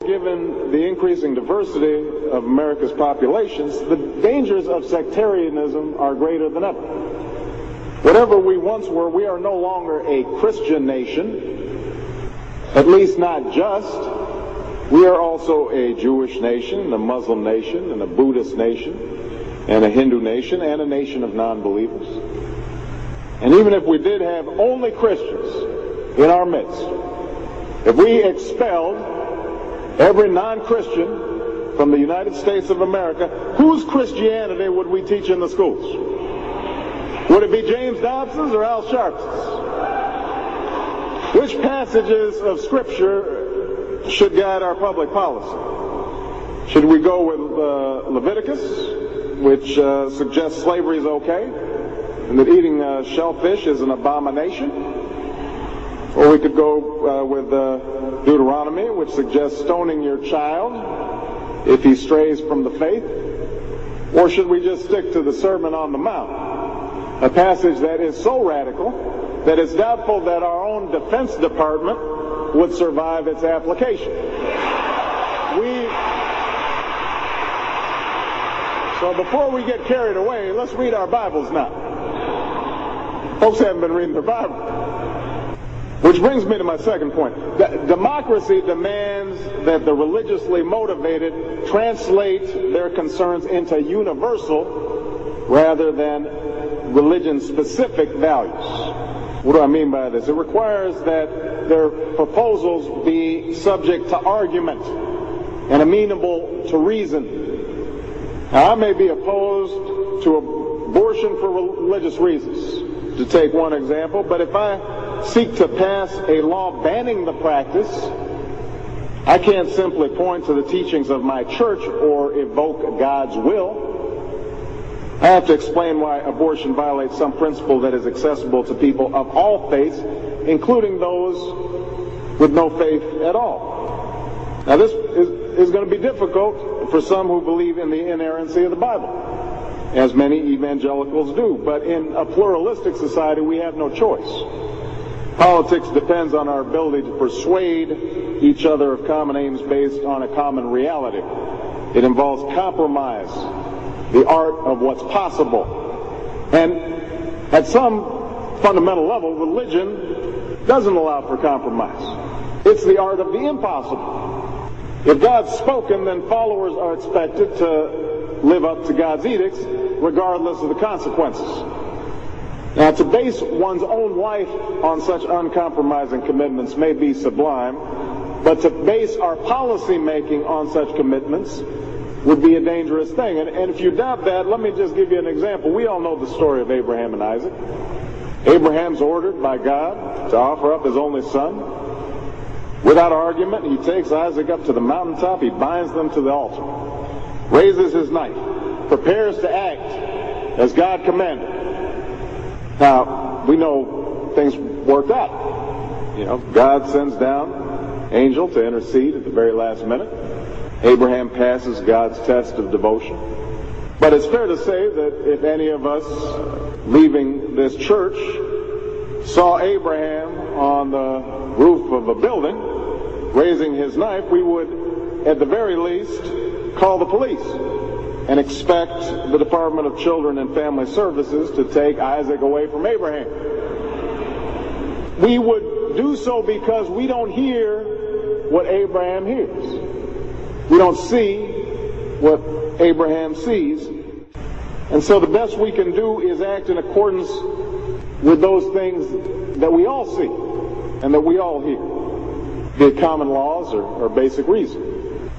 Given the increasing diversity of America's populations, the dangers of sectarianism are greater than ever. Whatever we once were, we are no longer a Christian nation, at least not just. We are also a Jewish nation, a Muslim nation, and a Buddhist nation, and a Hindu nation, and a nation of non-believers. And even if we did have only Christians in our midst, if we expelled every non-Christian from the United States of America, whose Christianity would we teach in the schools? Would it be James Dobson's or Al Sharps's? Which passages of Scripture should guide our public policy? Should we go with Leviticus, which suggests slavery is okay, and that eating shellfish is an abomination? Or we could go with Deuteronomy, which suggests stoning your child if he strays from the faith? Or should we just stick to the Sermon on the Mount, a passage that is so radical that it's doubtful that our own Defense Department would survive its application? So before we get carried away, let's read our Bibles now. Folks haven't been reading their Bible. Which brings me to my second point. Democracy demands that the religiously motivated translate their concerns into universal rather than religion-specific values. What do I mean by this? It requires that their proposals be subject to argument and amenable to reason. Now, I may be opposed to abortion for religious reasons, to take one example, but if I seek to pass a law banning the practice, I can't simply point to the teachings of my church or evoke God's will. I have to explain why abortion violates some principle that is accessible to people of all faiths, including those with no faith at all. Now, this is going to be difficult for some who believe in the inerrancy of the Bible, as many evangelicals do. But in a pluralistic society, we have no choice. Politics depends on our ability to persuade each other of common aims based on a common reality. It involves compromise, the art of what's possible. And at some fundamental level, religion doesn't allow for compromise. It's the art of the impossible. If God's spoken, then followers are expected to live up to God's edicts, regardless of the consequences. Now, to base one's own life on such uncompromising commitments may be sublime, but to base our policy making on such commitments would be a dangerous thing. And if you doubt that, let me just give you an example. We all know the story of Abraham and Isaac. Abraham's ordered by God to offer up his only son. Without argument, he takes Isaac up to the mountaintop, he binds them to the altar, raises his knife, prepares to act as God commanded. Now, we know things worked out. You know, God sends down an angel to intercede at the very last minute. Abraham passes God's test of devotion. But it's fair to say that if any of us leaving this church saw Abraham on the roof of a building raising his knife, we would, at the very least, call the police and expect the Department of Children and Family Services to take Isaac away from Abraham. We would do so because we don't hear what Abraham hears. We don't see what Abraham sees. And so the best we can do is act in accordance with those things that we all see and that we all hear, be it common laws or basic reason.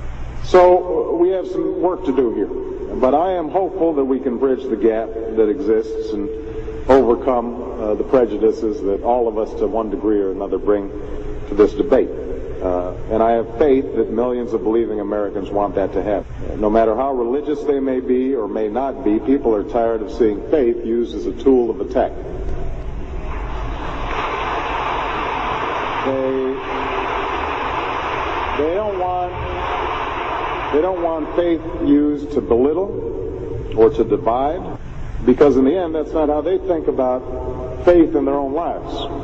So we have some work to do here. But I am hopeful that we can bridge the gap that exists and overcome the prejudices that all of us to one degree or another bring to this debate. And I have faith that millions of believing Americans want that to happen. No matter how religious they may be or may not be, people are tired of seeing faith used as a tool of attack. They don't want faith used to belittle or to divide, because in the end, that's not how they think about faith in their own lives.